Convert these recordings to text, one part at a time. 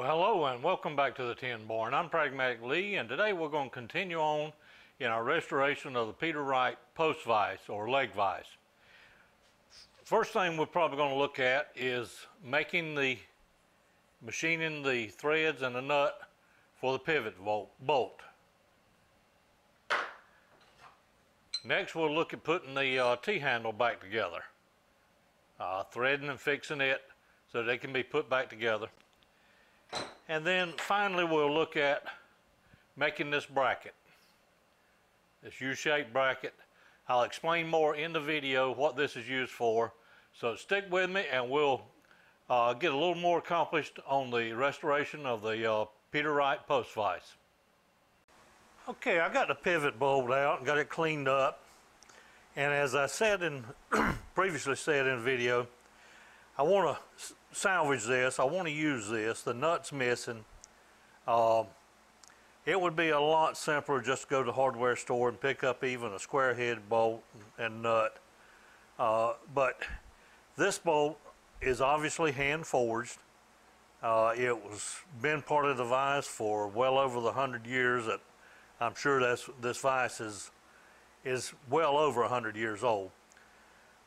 Well, hello and welcome back to the Tin Barn. I'm Pragmatic Lee, and today we're going to continue on in our restoration of the Peter Wright post vise or leg vise. First thing we're probably going to look at is machining the threads and the nut for the pivot bolt. Next we'll look at putting the T-handle back together, threading and fixing it so they can be put back together. And then finally we'll look at making this bracket, this U-shaped bracket. I'll explain more in the video what this is used for, so stick with me and we'll get a little more accomplished on the restoration of the Peter Wright post vise. Okay, I got the pivot bolt out and got it cleaned up, and as I said in previously said in the video, I want to salvage this. I want to use this. The nut's missing. It would be a lot simpler just to go to the hardware store and pick up even a square head bolt and nut. But this bolt is obviously hand forged. It was been part of the vise for well over the 100 years that I'm sure this vise is well over 100 years old.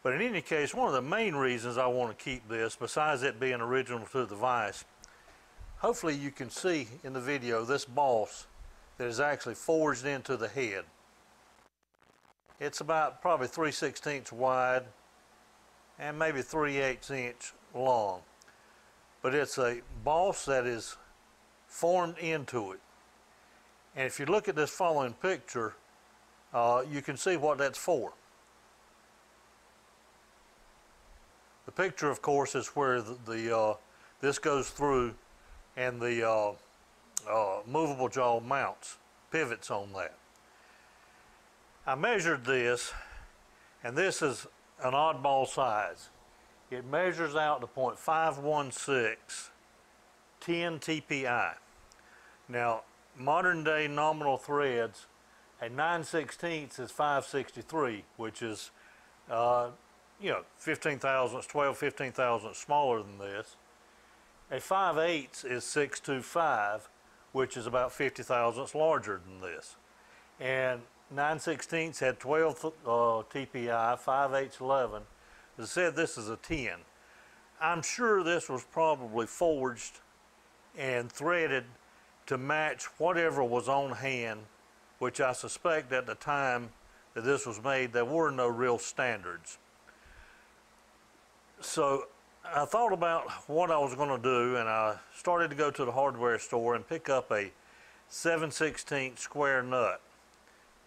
But in any case, one of the main reasons I want to keep this, besides it being original to the vise, hopefully you can see in the video this boss that is actually forged into the head. It's about probably 3/16 wide and maybe 3/8 inch long. But it's a boss that is formed into it. And if you look at this following picture, you can see what that's for. The picture, of course, is where this goes through and the movable jaw mounts, pivots on that. I measured this, and this is an oddball size. It measures out to 0.516 10 TPI. Now, modern day nominal threads, a 9/16 is 563, which is 15 thousandths, 15 thousandths smaller than this. A 5/8 is 625, which is about 50 thousandths larger than this. And 9/16 had 12 TPI, 5/8 11. As I said, this is a 10. I'm sure this was probably forged and threaded to match whatever was on hand, which I suspect at the time that this was made, there were no real standards. So I thought about what I was going to do, and I started to go to the hardware store and pick up a 7/16 square nut.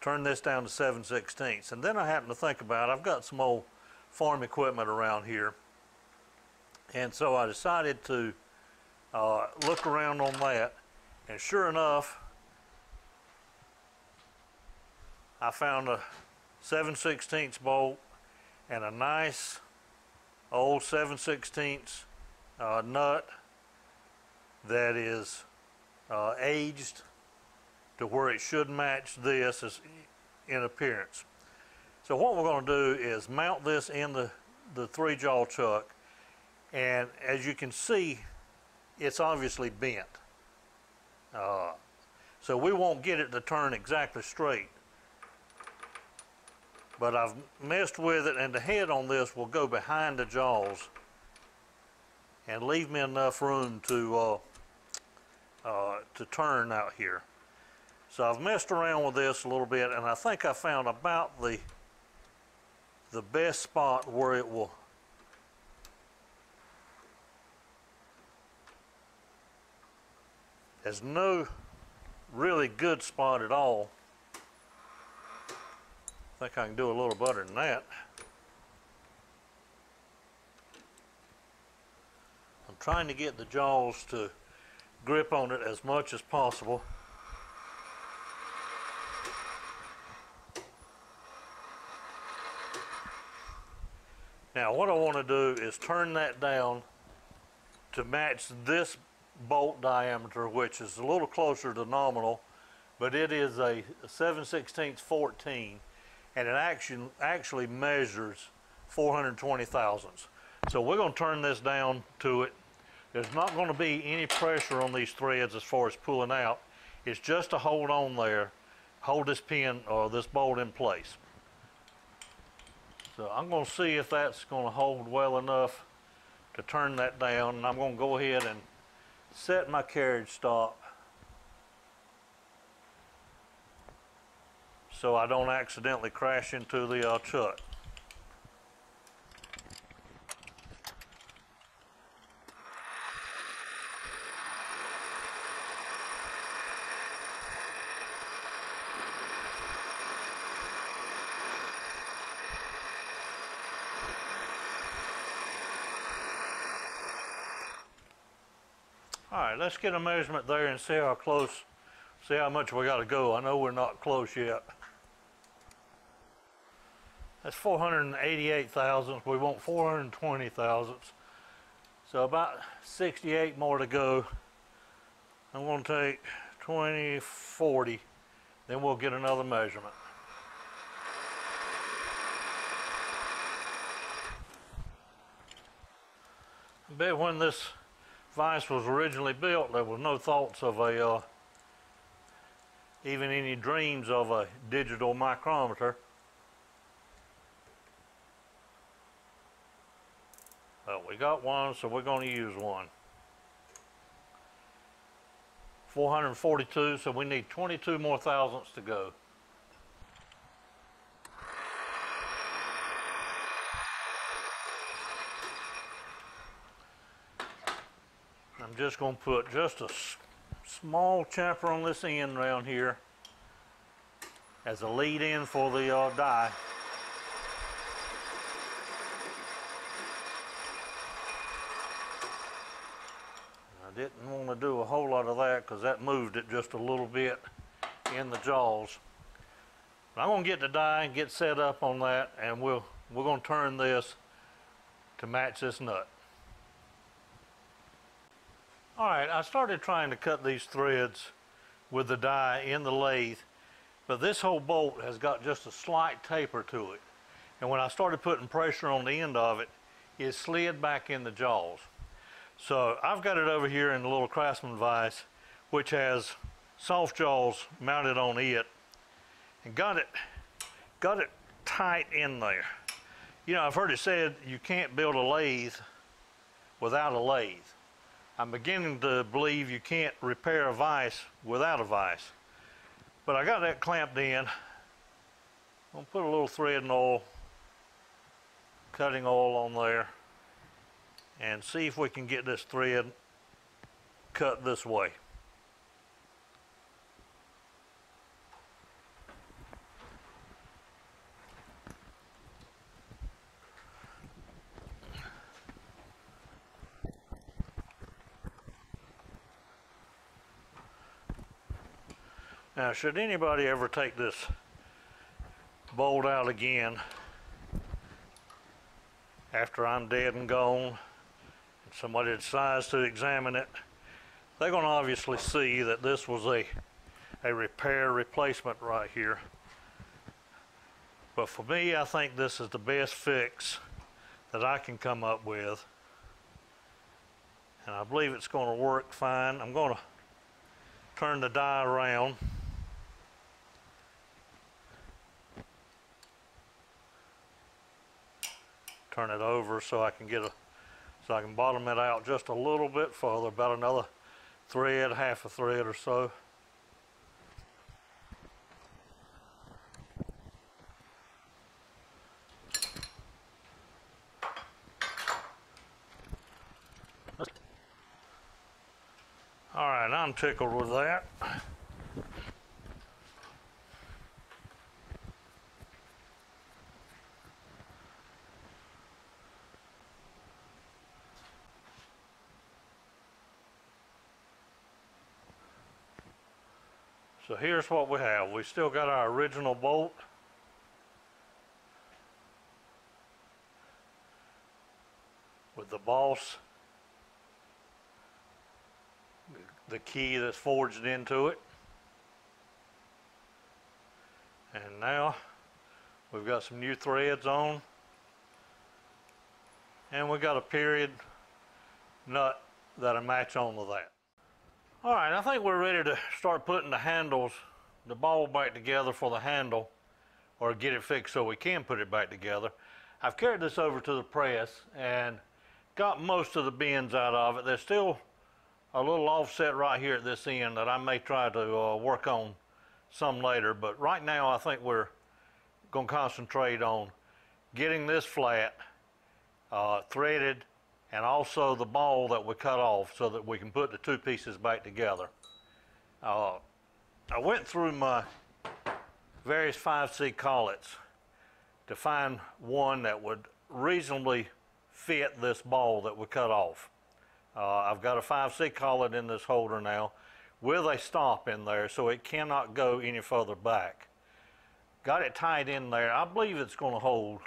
Turn this down to 7/16. And then I happened to think about, I've got some old farm equipment around here, and so I decided to look around on that, and sure enough I found a 7/16 bolt and a nice old 7/16 nut that is aged to where it should match this in appearance. So what we're going to do is mount this in the 3-jaw chuck, and as you can see, it's obviously bent. So we won't get it to turn exactly straight. But I've messed with it, and the head on this will go behind the jaws and leave me enough room to turn out here. So I've messed around with this a little bit, and I think I found about the best spot where it will there's no really good spot at all. I think I can do a little better than that. I'm trying to get the jaws to grip on it as much as possible. Now what I want to do is turn that down to match this bolt diameter, which is a little closer to nominal, but it is a 7/16 14. And it actually measures 420 thousandths. So we're going to turn this down to it There's not going to be any pressure on these threads as far as pulling out. It's just to hold on there, hold this pin or this bolt in place. So I'm going to see if that's going to hold well enough to turn that down, and I'm going to go ahead and set my carriage stop so I don't accidentally crash into the chut. All right, let's get a measurement there and see how close, see how much we got to go. I know we're not close yet. That's 488 thousandths. We want 420 thousandths. So about 68 more to go. I'm going to take 20, 40, then we'll get another measurement. I bet when this Vise was originally built, there was no thoughts of a, even any dreams of a digital micrometer. Well, we got one, so we're going to use one. 442, so we need 22 more thousandths to go. I'm just going to put just a small chamfer on this end around here as a lead in for the die. I didn't want to do a whole lot of that because that moved it just a little bit in the jaws. But I'm going to get the die and get set up on that, and we're going to turn this to match this nut. All right, I started trying to cut these threads with the die in the lathe, but this whole bolt has got just a slight taper to it. And when I started putting pressure on the end of it, it slid back in the jaws. So I've got it over here in the little Craftsman vise, which has soft jaws mounted on it, and got it tight in there. You know, I've heard it said you can't build a lathe without a lathe. I'm beginning to believe you can't repair a vise without a vise. But I got that clamped in. I'm going to put a little thread and oil, cutting oil on there, and see if we can get this thread cut this way. Now, should anybody ever take this bolt out again after I'm dead and gone, and somebody decides to examine it, they're going to obviously see that this was a repair replacement right here. But for me, I think this is the best fix that I can come up with, and I believe it's going to work fine. I'm going to turn the die around. Turn it over so I can bottom it out just a little bit further, about another thread, half a thread or so. All right, I'm tickled with that. So here's what we have. We still got our original bolt. With the boss, the key that's forged into it. And now we've got some new threads on. And we've got a period nut that'll match onto that. All right, I think we're ready to start putting the handles, the ball back together for the handle, or get it fixed so we can put it back together. I've carried this over to the press and got most of the bends out of it. There's still a little offset right here at this end that I may try to work on some later, but right now I think we're going to concentrate on getting this flat, threaded, and also the ball that we cut off so that we can put the two pieces back together. I went through my various 5C collets to find one that would reasonably fit this ball that we cut off. I've got a 5C collet in this holder now with a stop in there so it cannot go any further back. Got it tied in there. I believe it's going to hold.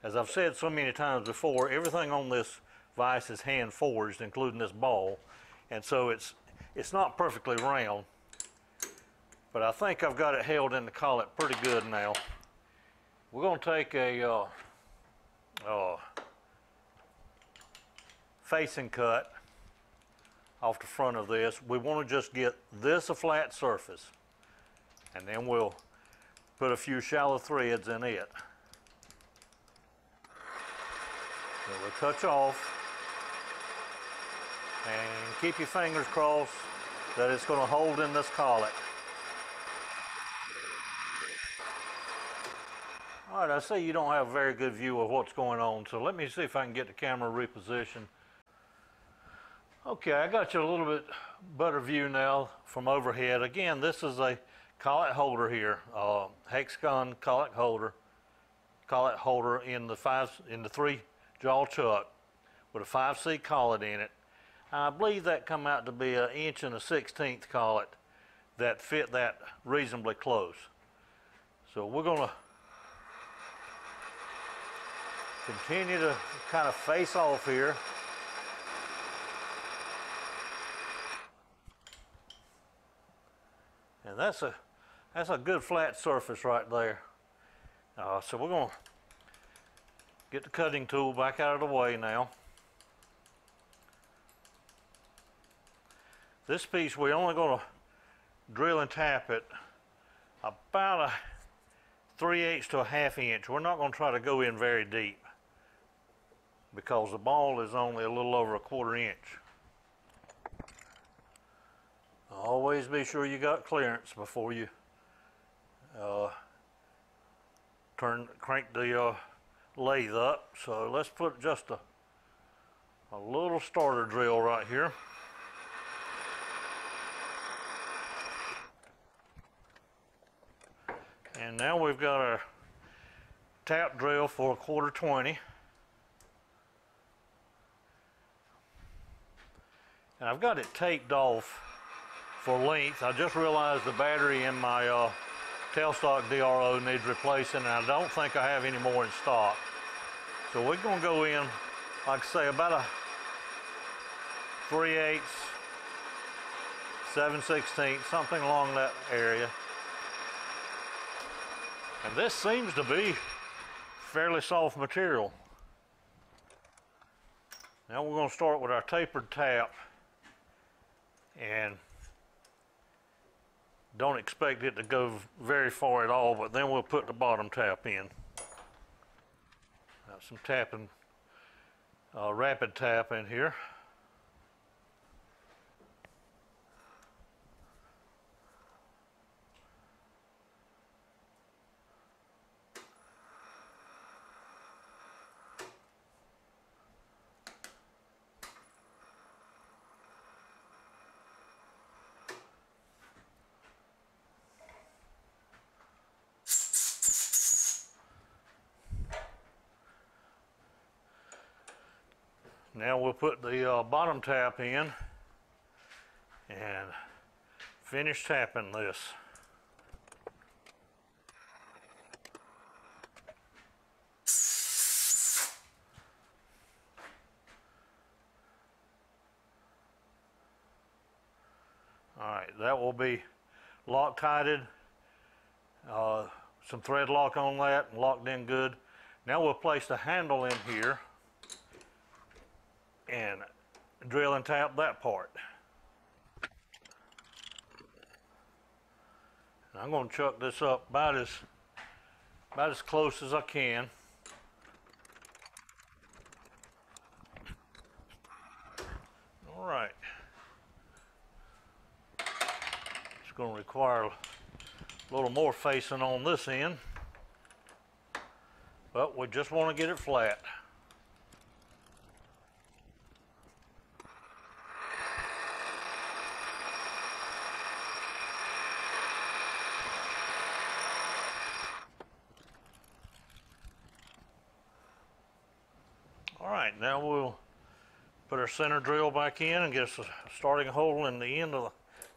As I've said so many times before, everything on this vise is hand forged, including this ball, and so it's not perfectly round, but I think I've got it held in the collet pretty good now. We're going to take a facing cut off the front of this. We want to just get this a flat surface, and then we'll put a few shallow threads in it. So we'll touch off, and keep your fingers crossed that it's going to hold in this collet. All right, I see you don't have a very good view of what's going on, so let me see if I can get the camera repositioned. Okay, I got you a little bit better view now from overhead. Again, this is a collet holder here, hexagon collet holder in the 3-jaw chuck with a 5C collet in it. I believe that come out to be 1 1/16 inch collet that fit that reasonably close. So we're going to continue to kind of face off here. And that's a good flat surface right there. So we're going to get the cutting tool back out of the way now. This piece, we're only going to drill and tap it about a 3/8 to a 1/2 inch. We're not going to try to go in very deep because the ball is only a little over a 1/4 inch. Always be sure you got clearance before you crank the lathe up. So let's put just a little starter drill right here. And now we've got our tap drill for a 1/4 20. And I've got it taped off for length. I just realized the battery in my tailstock DRO needs replacing, and I don't think I have any more in stock. So we're going to go in, like I say, about a 3/8, 7/16, something along that area. And this seems to be fairly soft material. Now we're going to start with our tapered tap, and don't expect it to go very far at all, but then we'll put the bottom tap in. Got some tapping, rapid tap in here. Now we'll put the bottom tap in and finish tapping this. All right, that will be Loctited, some thread lock on that and locked in good. Now we'll place the handle in here and drill and tap that part. And I'm going to chuck this up about as close as I can. All right. It's going to require a little more facing on this end, but we just want to get it flat. All right, now we'll put our center drill back in and get us a starting hole in the end of the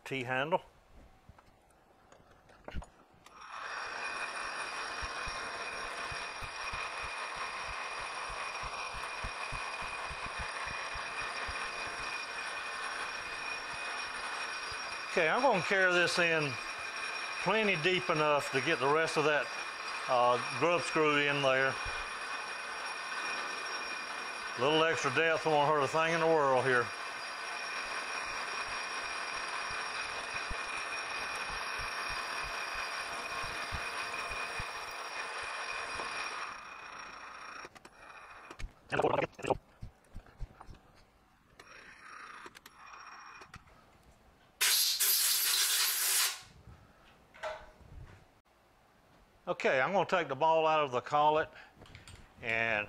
T-handle. Okay, I'm going to carry this in plenty deep enough to get the rest of that grub screw in there. A little extra depth won't hurt a thing in the world here. Okay, I'm going to take the ball out of the collet and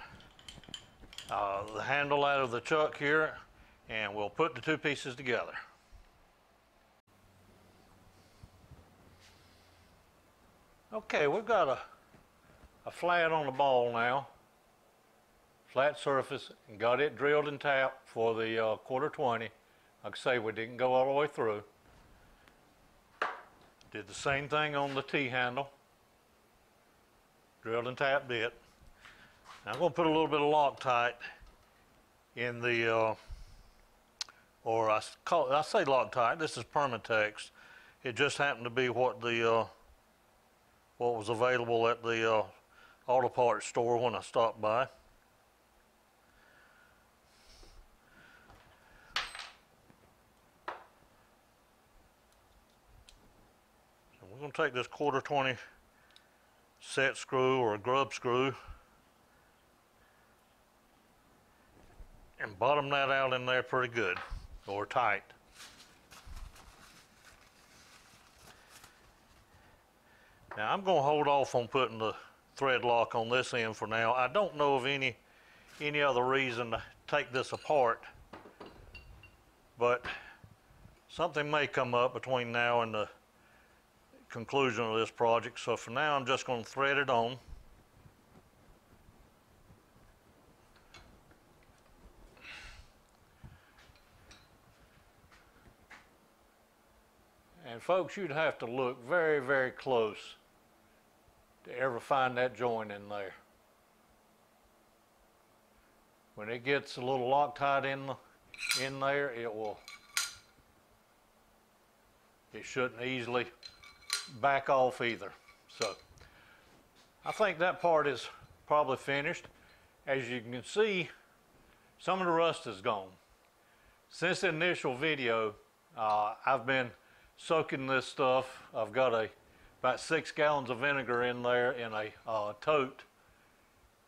the handle out of the chuck here, and we'll put the two pieces together. Okay, we've got a flat on the ball now, flat surface, and got it drilled and tapped for the 1/4-20. Like I say, we didn't go all the way through. Did the same thing on the T-handle. Drilled and tapped it. Now I'm going to put a little bit of Loctite in the, or I say Loctite. This is Permatex. It just happened to be what was available at the auto parts store when I stopped by. So we're going to take this 1/4-20 set screw or a grub screw and bottom that out in there pretty good, or tight. Now I'm going to hold off on putting the thread lock on this end for now. I don't know of any other reason to take this apart, but something may come up between now and the conclusion of this project. So for now, I'm just going to thread it on. And folks, you'd have to look very, very close to ever find that joint in there. When it gets a little Loctite in there, it shouldn't easily back off either. So I think that part is probably finished. As you can see, some of the rust is gone. Since the initial video, I've been soaking this stuff. I've got about 6 gallons of vinegar in there in a tote,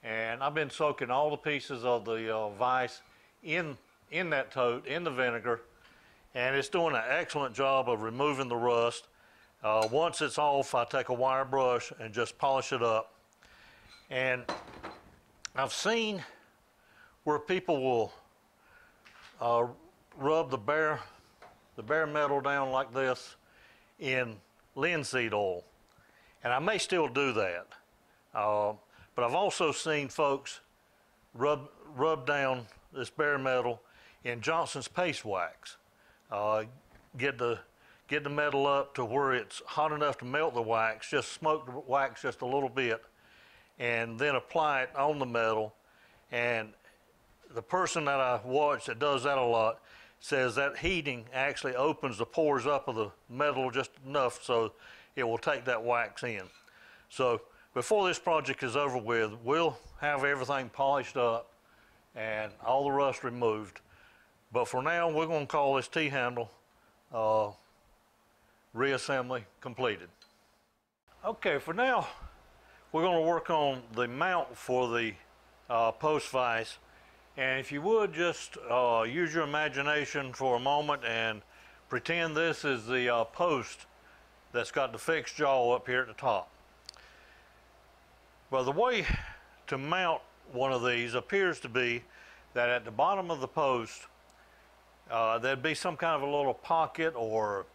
and I've been soaking all the pieces of the vise in that tote in the vinegar, and it's doing an excellent job of removing the rust. Once it's off, I take a wire brush and just polish it up. And I've seen where people will rub the bare metal down like this in linseed oil, and I may still do that. But I've also seen folks rub down this bare metal in Johnson's paste wax. Get the metal up to where it's hot enough to melt the wax, just smoke the wax just a little bit, and then apply it on the metal. And the person that I watch that does that a lot says that heating actually opens the pores up of the metal just enough so it will take that wax in. So before this project is over with, we'll have everything polished up and all the rust removed. But for now, we're going to call this T-handle reassembly completed. Okay, for now, we're going to work on the mount for the post vise. And if you would, just use your imagination for a moment and pretend this is the post that's got the fixed jaw up here at the top. Well, the way to mount one of these appears to be that at the bottom of the post, there'd be some kind of a little pocket or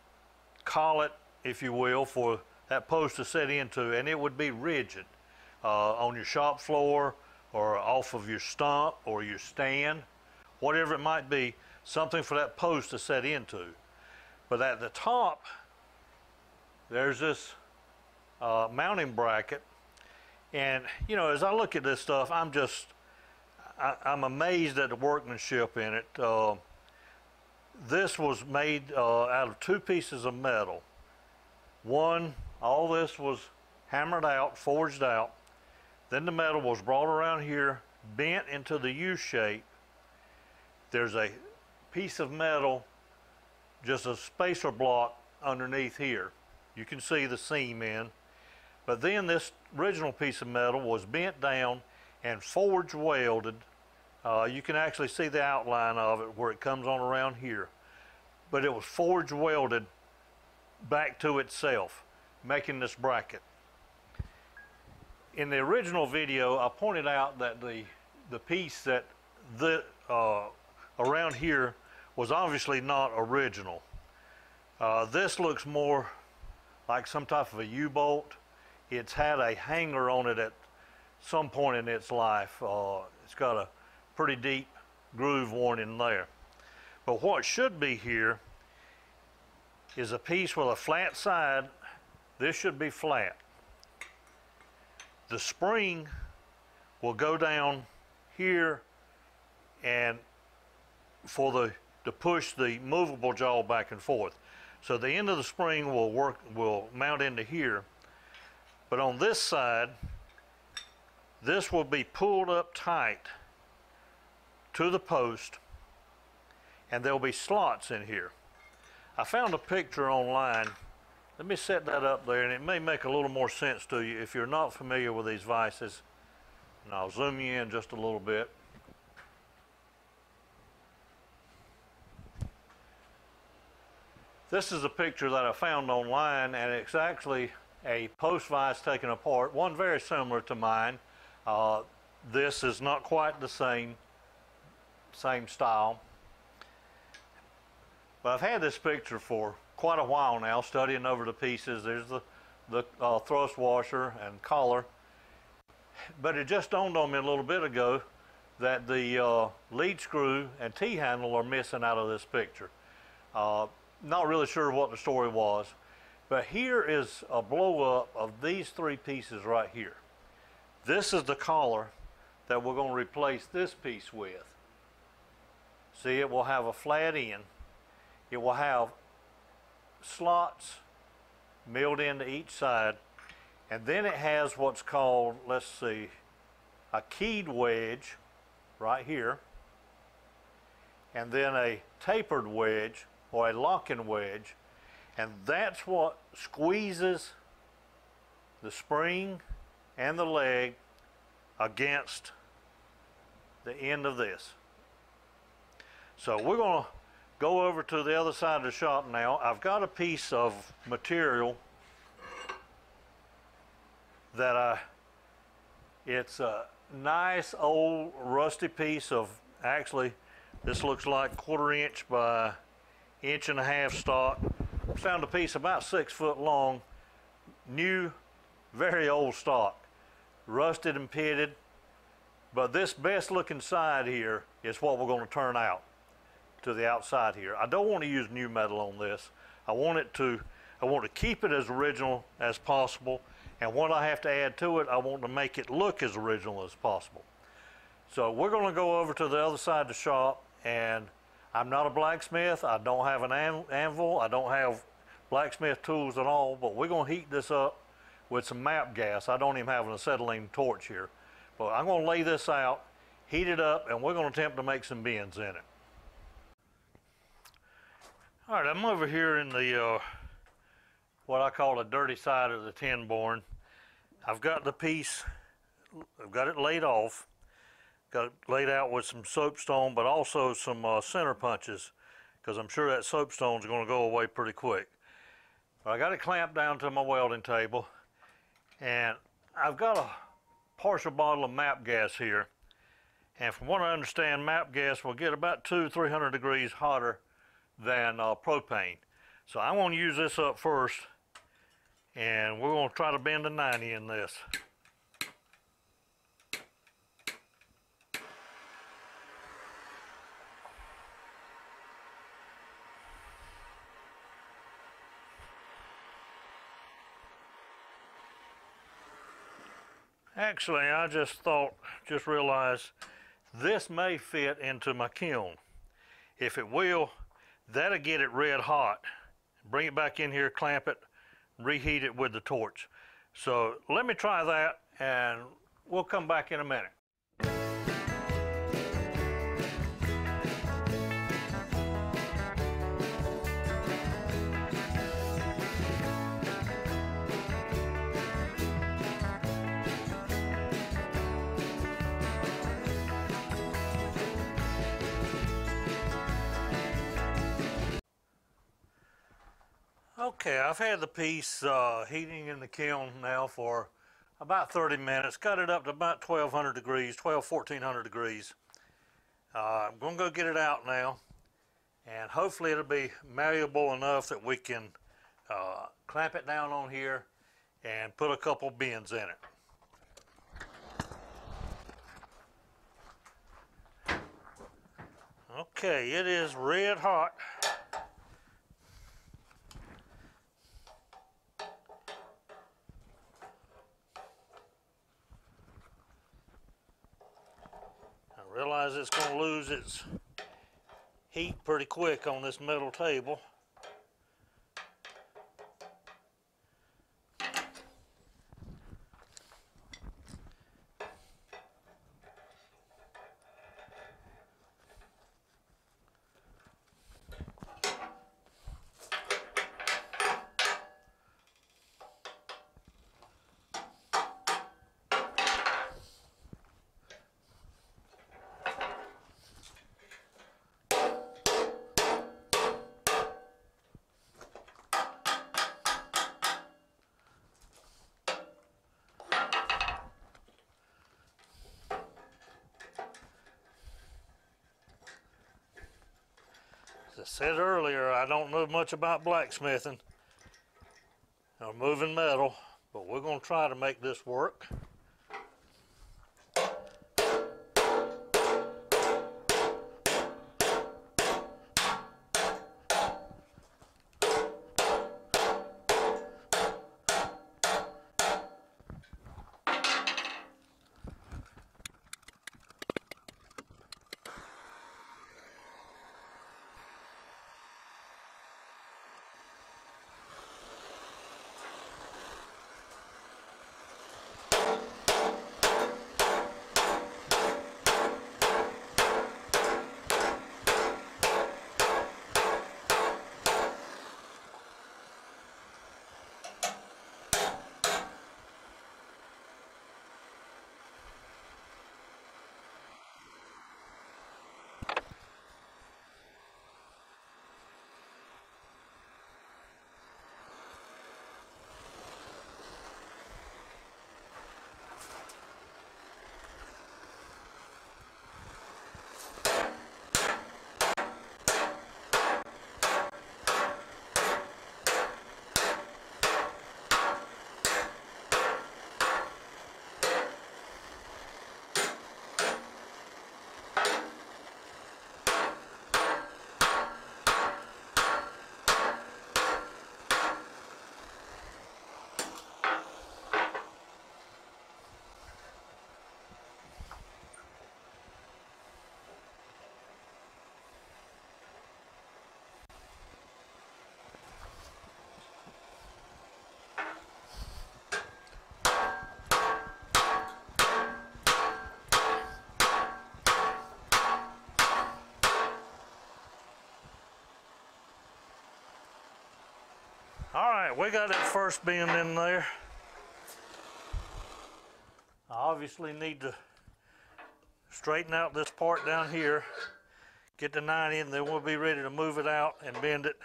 collet, if you will, for that post to set into, and it would be rigid on your shop floor or off of your stump or your stand, whatever it might be, something for that post to set into. But at the top, there's this mounting bracket. And, you know, as I look at this stuff, I'm amazed at the workmanship in it. This was made out of two pieces of metal. One, all this was hammered out, forged out. Then the metal was brought around here, bent into the U shape. There's a piece of metal, just a spacer block underneath here. You can see the seam in. But then this original piece of metal was bent down and forge welded. You can actually see the outline of it where it comes on around here. But it was forge welded back to itself, making this bracket. In the original video, I pointed out that the piece that around here was obviously not original. This looks more like some type of a U-bolt. It's had a hanger on it at some point in its life. It's got a pretty deep groove worn in there. But what should be here is a piece with a flat side. This should be flat. The spring will go down here and to push the movable jaw back and forth. So the end of the spring will mount into here. But on this side, this will be pulled up tight to the post, and there'll be slots in here. I found a picture online. Let me set that up there, and it may make a little more sense to you if you're not familiar with these vices. And I'll zoom you in just a little bit. This is a picture that I found online, and it's actually a post vise taken apart, one very similar to mine. This is not quite the same style. But I've had this picture for quite a while now, studying over the pieces. There's the thrust washer and collar. But it just dawned on me a little bit ago that the lead screw and T-handle are missing out of this picture. Not really sure what the story was. But here is a blow-up of these three pieces right here. This is the collar that we're going to replace this piece with. See, it will have a flat end. It will have slots milled into each side. And then it has what's called, let's see, a keyed wedge right here. And then a tapered wedge or a locking wedge. And that's what squeezes the spring and the leg against the end of this. So we're going to go over to the other side of the shop now. I've got a piece of material that it's a nice old rusty piece of, actually this looks like 1/4 inch by 1.5 inch stock. Found a piece about 6 foot long, new, very old stock, rusted and pitted. But this best looking side here is what we're going to turn out to the outside here. I don't want to use new metal on this. I want to keep it as original as possible, and what I have to add to it, I want to make it look as original as possible. So we're going to go over to the other side of the shop, and I'm not a blacksmith. I don't have an anvil. I don't have blacksmith tools at all, but we're going to heat this up with some MAP gas. I don't even have an acetylene torch here. But I'm going to lay this out, heat it up, and we're going to attempt to make some bends in it. All right, I'm over here in the what I call the dirty side of the tin barn. I've got the piece, I've got it laid off, got it laid out with some soapstone, but also some center punches, because I'm sure that soapstone's going to go away pretty quick. But I got it clamped down to my welding table, and I've got a partial bottle of MAP gas here. And from what I understand, MAP gas will get about 200-300 degrees hotter than propane. So I want to use this up first, and we're going to try to bend a 90 in this. Actually, I just realized this may fit into my kiln. If it will, that'll get it red hot. Bring it back in here, clamp it, reheat it with the torch. So let me try that, and we'll come back in a minute. Okay, I've had the piece heating in the kiln now for about 30 minutes. Got it up to about 1200 degrees, 1400 degrees. I'm going to go get it out now, and hopefully it'll be malleable enough that we can clamp it down on here and put a couple bends in it. Okay, it is red hot. Realize it's going to lose its heat pretty quick on this metal table. As I said earlier, I don't know much about blacksmithing or moving metal, but we're going to try to make this work. All right, we got that first bend in there. I obviously need to straighten out this part down here, get the 90, and then we'll be ready to move it out and bend it.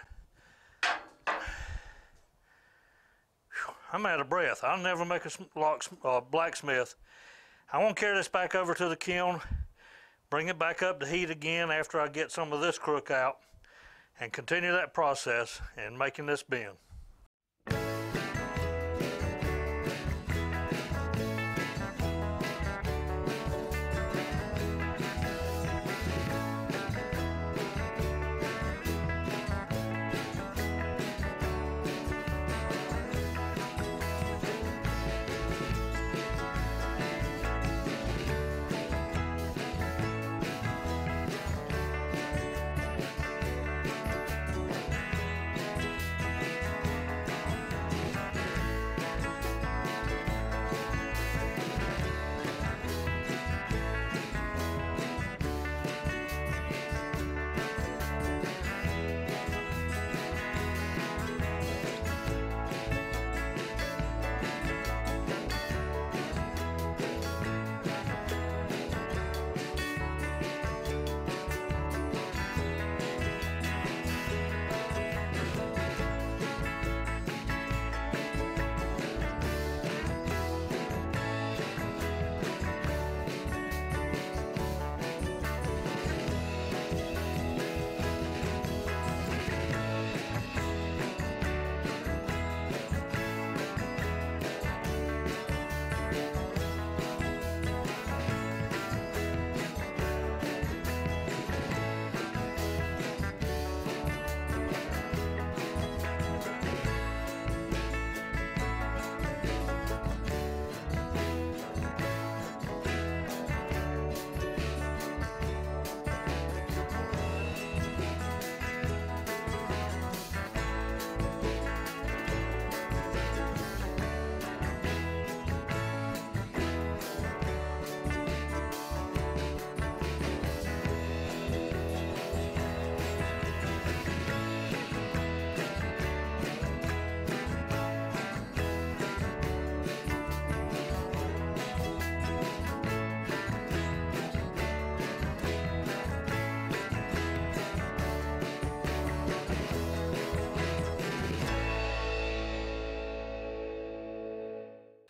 Whew, I'm out of breath. I'll never make a blacksmith. I want to carry this back over to the kiln, bring it back up to heat again after I get some of this crook out, and continue that process in making this bend.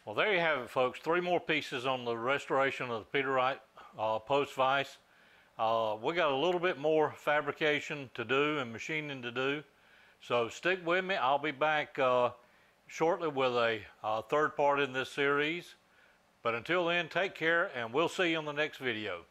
Well, there you have it, folks. 3 more pieces on the restoration of the Peter Wright post vise. We got a little bit more fabrication to do and machining to do. So stick with me. I'll be back shortly with a third part in this series. But until then, take care, and we'll see you on the next video.